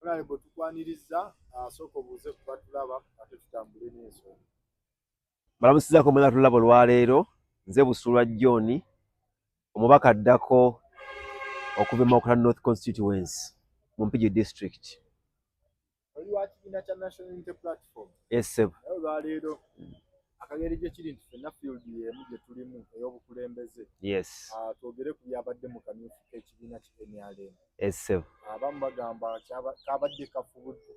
Honorable tukwaniriza soko buze kubatulaba ate tutambule n'ensonga. Balamusizaako mwena tulaba olwaleero nze Busulwa John omubaka addako okuva mu Auckland North Constituency mu Mpigi District. Oli wa kibiina kya National Unity Platform. Yes sir. Olwaleero akageri gye kiri nti ffenna field y'emu gye tulimu ey'obukulembeze. Yes. Twogere ku byabadde mu kamyufu k'ekibiina ki NRM. Yes sir. Abamu bagamba kabadde kafubudde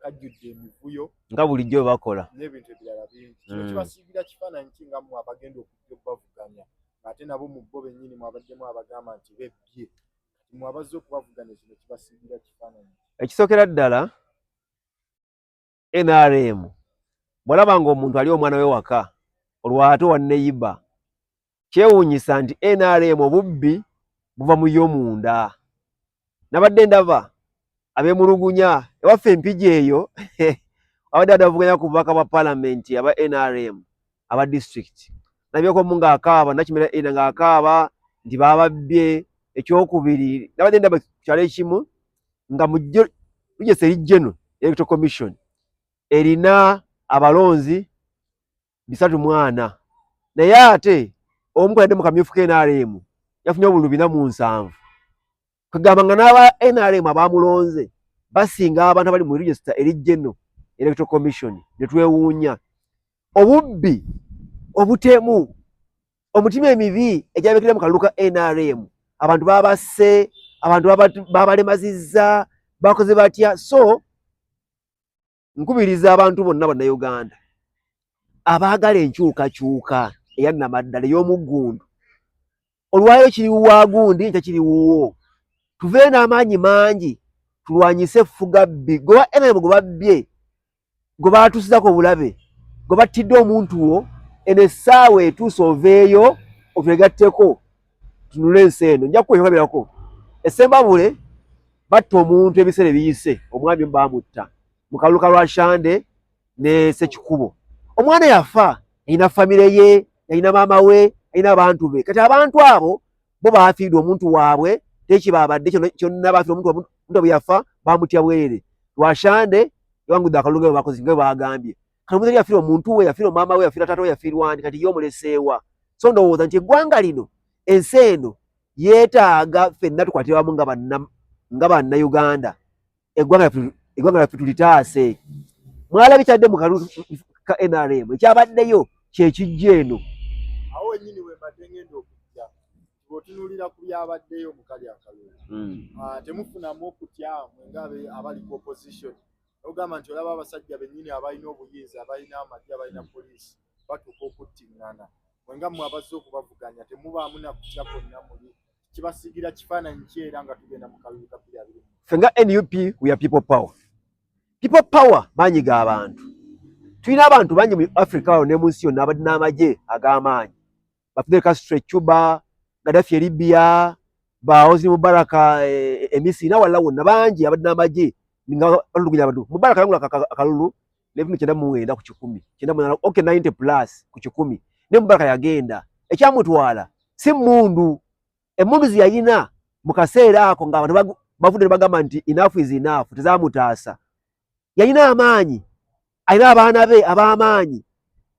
kajjudde emivuyo nga bulijjo bakola n'ebintu ebirala bingi. Kino kibasiigira kifaananyi ki nga mmwe abagenda okujja okubavuganya ate nabo mu bo bennyini mwabaddemu abagamba nti bebbye kati mwabazze okubavuganya kino kibasiigira kifaananyi. Ekisookera ddala NRM bw'olaba ng'omuntu ali omwana we waka olwato wa neyiba kyewuunyisa nti NRM obubbi buva mu y'omunda. Nabadde ndaba ab'emulugunya ewaffe Mpigi eyo abadde badavuganya ku bubaka bwa palamenti aba NRM aba district nabyeko mu ng'akaaba Nakimera Eda ng'akaaba nti bababbye. Ekyokubiri nabadde ndaba kyalo ekimu nga mu Legiseri General Electoral Commission erina abalonzi 340 naye ate omu kwedde mu kamyufu k'NRM yafunye obululu 407 kugamba nga n'aba NRM abamulonze basinga abantu abali mu register eri General Electoral Commission. Ne twewuunya obubbi obutemu omutima emibi egyabekera mu kalulu ka NRM abantu babasse abantu babalemazizza bakoze batya. So nkubiriza abantu bonna bannayuganda abaagala enkyukakyuka eya namaddala ey'omuggundu olwayo kiri wagundi nkya kiri wuwo tuve n'amaanyi mangi tulwanyise effugabbi goba NRM gwe babbye gwe baatuusizako obulabe gwe battidde omuntu wo eno essaawa etuuse oveeyo otwegatteko tunule ensi eno. Nja kukwekabirako Essembabule batta omuntu ebiseera ebiyise omwami baamutta mu kalulu ka Lwashande ne Ssekikubo. Omwana yafa yalina famire ye yalina maama we yalina abantu be kati abantu abo bo baafiirwa omuntu waabwe tekibabadde kyonna baafiirwa omuntu bwe yafa baamutya bwerere. Lwashande yawangudde akalulu nga bakozi nga bagambye kati omuntu yafiirwa omuntu we yafiirwa maama we yafiirwa taata we yafiirwa wandi kati ye omuleseewa. So ndowooza nti eggwanga lino ensi eno yeetaaga ffenna tukwatire wamu nga bannayuganda eggwanga lyaffe tulitaase. Mwalabye kyadde mu kalulu ka NRM ekyabaddeyo kyekijja eno. Awo wennyini we mbadde ngenda okujja bw'otunuulira ku byabaddeyo mu kali akalulu temufunamu okutya mwengabe abali ku opposition ogamba nti olaba abasajja bennyini abalina obuyinza abalina amagye abalina poliisi batuuka okuttiŋŋana mwenga mmwe abazze okubavuganya temubaamu nakutya konna muli kibasiigira kifaananyi ki era nga tugenda mu kalulu ka 2020. Ffe nga NUP we are people power. People power maanyi g'abantu. Tulina abantu bangi mu Africa ne mu nsi yonna abadde n'amagye ag'amaanyi Fidel Castro Cuba, Gaddafi Libya, Hosni Mubarak Misiri n'awalala wonna bangi abadde n'amagye nga balulugunya abantu. Mubarak yangula akalulu 1999 ku 10 98 okay 90 plus ku 10 ne Mubarak yagenda ekyamutwala si mundu emundu ziyayina mu kaseera ako nga abantu bavudde bagamba nti enough is enough tezamutaasa. Yalina amaanyi alina abaana be ab'amaanyi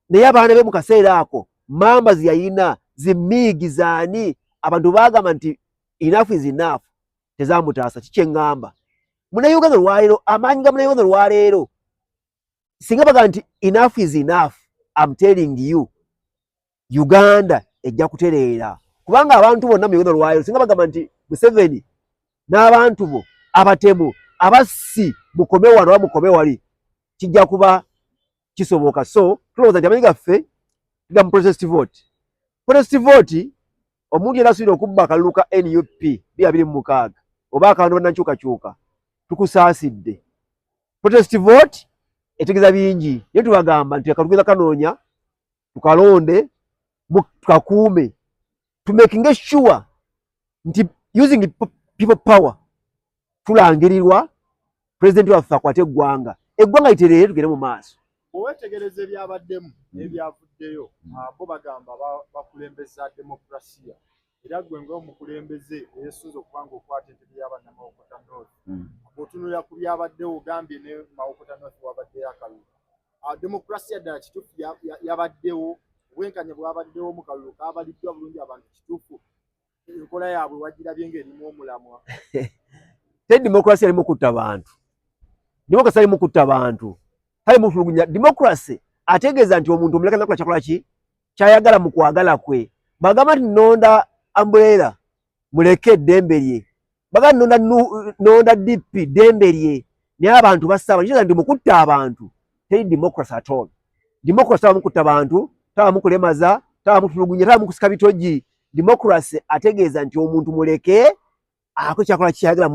naye abaana be mu kaseera ako mamba ziyayina zimiigi zaani abantu bagamba nti enough is enough tezamutaasa. Kikyeŋŋamba Munnayuganda olwaleero amaanyi ga Munnayuganda olwaleero singa baga nti enough is enough I'm telling you Uganda ejja kutereera kubanga abantu bonna mu Uganda olwaleero singa bagamba nti Museveni n'abantu bo abatemu abassi mukome wano oba mukome wali kijja kuba kisoboka. So tulowooza nti amaanyi gaffe tuga mu protest vote. Protest vote omuntu yena asuubira okubba akalulu ka NUP 2026 oba akantu bannankyukakyuka tukusaasidde. Protest vote etegeeza bingi naye tubagamba nti akalugeza kanoonya tukalonde tukakuume to making sure nti using people power tulangirirwa president waffe akwate eggwanga literere tugende mu maaso. Owetegereza ebyabaddemu n'ebyavuddeyo bo bagamba bakulembeza demokrasiya era gwe ng'omukulembeze eyesunze okuba ng'okwata entebe y'abannamawokota North bwotunulira ku byabaddewo ogambye ne Mawokota North wabaddeyo akalulu. Demokrasiya ddala kituufu yabaddewo, obwenkanya bwabaddewo mu kalulu kaabaliddwa bulungi abantu kituufu. Enkola yaabwe wagirabye ng'erimu omulamwa. Te demokrasiya erimu kutta bantu. Demokrasiya erimu kutta bantu. Kale mutulugunya demokrasi ategeeza nti omuntu omuleka nakola kyakola ki kyayagala mu kwagala kwe. Bagamba nti nonda umbrella muleke eddembe lye. Bagamba nonda DP ddembe lye. Naye abantu basaba kiza ndi mukutta abantu. Teri demokrasi at all. Demokrasi taba mukutta abantu, taba mukulemaza, taba mutulugunya, taba mukusika bitoji. Demokrasi ategeeza nti omuntu muleke ako kyakola kyayagala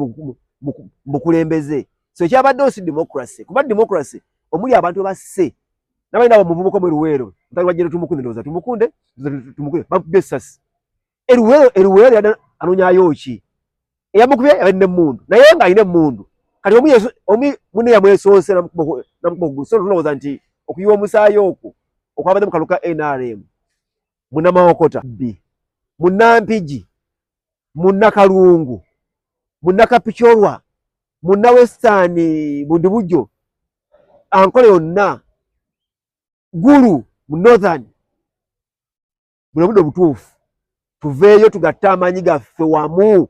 mu kulembeze. So kyabadde si demokrasi. Kuba demokrasi omuli abantu basse nabalina abo muvubuko mu Luweero ntali wajjere tumukunde ndoza tumukunde babesas eruweero yada anonyayo ki eyamukubye yabadde mundu naye nga ayine mundu kati omu munne yamwesoose namukubo so tulowooza nti okuyiwa omusaayi okwo okwabadde mu kaluka NRM munna Mawokota munna Mpigi munna Kalungu munna Kapichorwa munna Western Bundi Bujjo ankole yonna Gulu mu Northern buno butuufu tuveeyo tugatte amaanyi gaffe wamu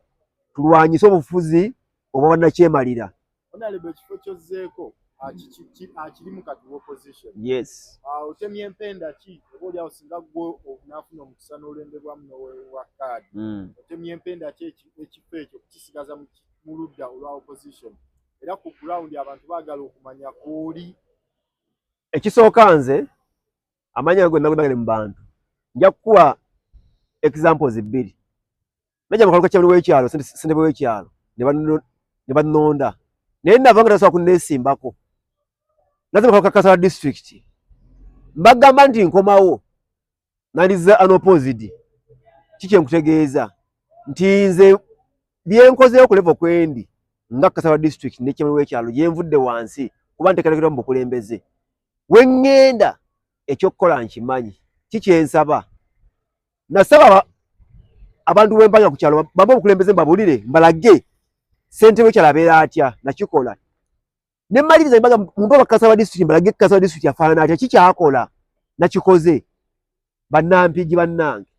tulwanyise obufuzi oba bannakyemalira. Honorable ekifo kyozzeeko akirimu kati opposition. Yes. Otemye empenda ki obaolyawo singa gwe onaafuna omukisa n'olembebwamu n'oweebwa kaadi. Otemye empenda ki ekifo ekyo kukisigaza mu ludda olwa opposition. Era ku ground abantu baagala okumanya kw'oli. Ekisooka nze amanya gwe nagondagale mu bantu nja kukuwa examples bbiri. Najja mu kaluka kyabuli w'ekyalo ssentebe w'ekyalo ne bannonda naye navanga tasobola kunneesimbako. Naze mu kaluka Kasala district mbagamba nti nkomawo nandiza unopposed. Kiki enkutegeeza nti nze byenkozeeyo ku level kwendi nga Kasala district n'ekyabuli w'ekyalo gyenvudde wansi kuba nteekateekera mu bukulembeze. Wengenda ekyokukola nkimanyi kikyensaba nasaba abantu bwempanga ku kyalo bamba obukulembeze mbabulire mbalage ssentebe w'ekyalo abeera atya nakikola ne mmaliriza embaga muntu wa Kasala district mbalage Kasala district afaanana atya kikyakola nakikoze. Bannampigi bannange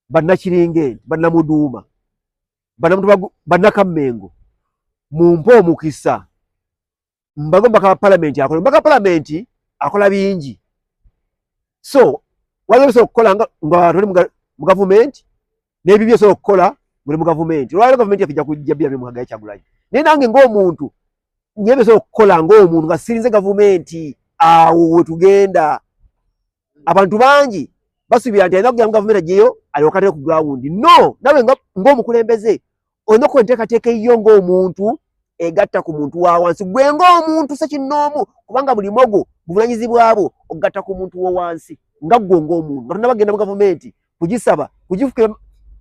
bannakiringende bannamuduuma bannakammengo mumpe omukisa mbago mbaka palamenti akola mbaka palamenti akola bingi. So waliwo so okukola nga tuli mu gavumenti n'ebibyo so okukola muli mu gavumenti. Olwaleero gavumenti yaffe ejja kujja bya bimuhaga Kyagulanyi naye nange ng'omuntu nyebe so okukola ng'omuntu nga sirinze gavumenti awo we tugenda. Abantu bangi basubira nti alina kugenda mu gavumenti ajeyo alyoka ku ground. No, nawe ng'omukulembeze olina okwenteekateeka eyo ng'omuntu egatta ku muntu wa wansi. Gwe ng'omuntu sekinnoomu kubanga buli mogo buvunanyizibwa bwo okugatta ku muntu wo wansi nga gwe ng'omuntu nga tonnabagenda mu gavumenti kugisaba kugifuka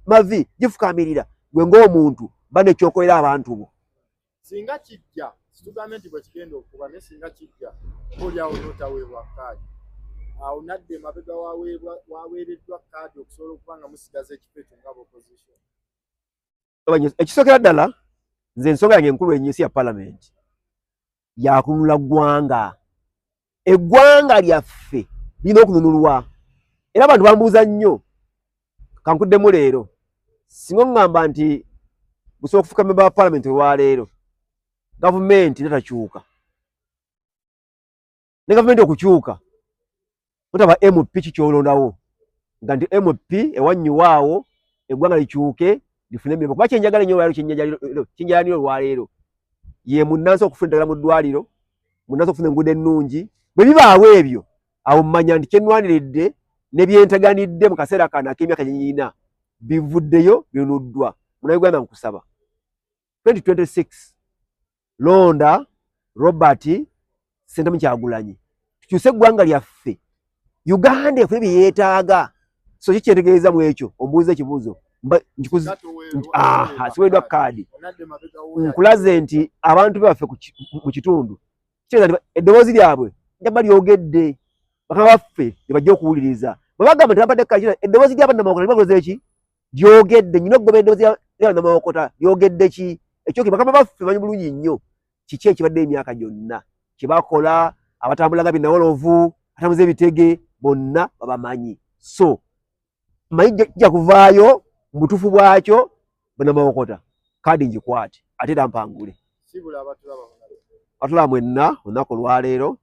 mavi gifukaamirira. Gwe ng'omuntu bane ekyokolera abantu bo. Singa kijja situgamenti bwe kigenda okuba ne singa kijja olyawo n'otaweebwa kaadi awo nadde mabega waweereddwa kaadi okusobola okuba nga musigaza ekifo ekyo nga opposition. Ekisookera ddala nze ensonga yange enkulu ennyinsi ya palamenti yakununula ggwanga. Eggwanga lyaffe lirina okununulwa era abantu bambuuza nnyo kankuddemu leero singa oŋŋamba nti busobola okufuuka memba wa palamenti olwaleero gavumenti tetakyuka ne gavumenti okukyuka otaba MP kikyolondawo nga nti MP ewannyuwaawo eggwanga likyuke lifune emirembe. Kuba kyenjagala nnyo olwaleero kyenjalanira olwaleero ye munnansi okufuna eddagala mu ddwaliro munnansi okufuna enguudo ennungi. Bwe bibaawo ebyo awo mmanya nti kyenwaniridde ne byenteganidde mu kaseera kano ak'emyaka gye nnyina bivuddeyo binunuddwa. Munnayuganda nkusaba 2026 londa Robert Ssentamu Kyagulanyi tukyuse eggwanga lyaffe. Uganda efune bye yeetaaga. So kikyentegeeza mu ekyo ombuuza ekibuuzo siweddwa kaadi nkulaze nti abantu baffe mu kitundu kitegeeza eddoboozi lyabwe njaba lyogedde bakama baffe nebajja okuwuliriza bwe bagamba nti bampadde kaadi eddoboozi ly'abannamawokota libagoze ki lyogedde. Nyina okugobera eddoboozi ly'abannamawokota lyogedde ki ekyo bakama baffe banyi bulungi nnyo kiki ekibadde emyaka gyonna kyebakola abatambulaga binawolovu atambuza ebitege bonna babamanyi so manyi jja kuvaayo mu butuufu bwakyo bwenamawokota kadi ngikwate ate era mpangule abatulaba mwenna olunaku olwaleero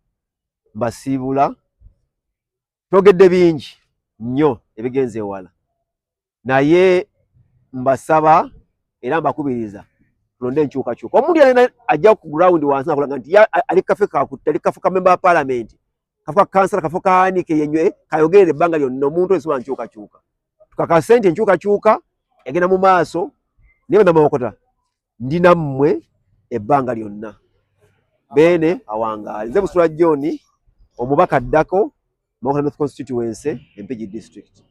mbasiibula twogedde bingi nnyo ebigenze ewala naye mbasaba era mbakubiriza tulonde enkyukakyuka omuntu yalina ajja ku ground wansi nakulaga nti ali kafe kakutte ali kafe ka member wa parliament kafe ka kansala kafe ka anike yenywe kayogerera ebbanga lyonna omuntu esobola nkyukakyuka tukakase nti enkyukakyuka egenda mu maaso naye bannamawokota ndina mmwe ebbanga lyonna Bene awangaali nze Busula John omubaka addako Mawokota North Constituency Mpigi District.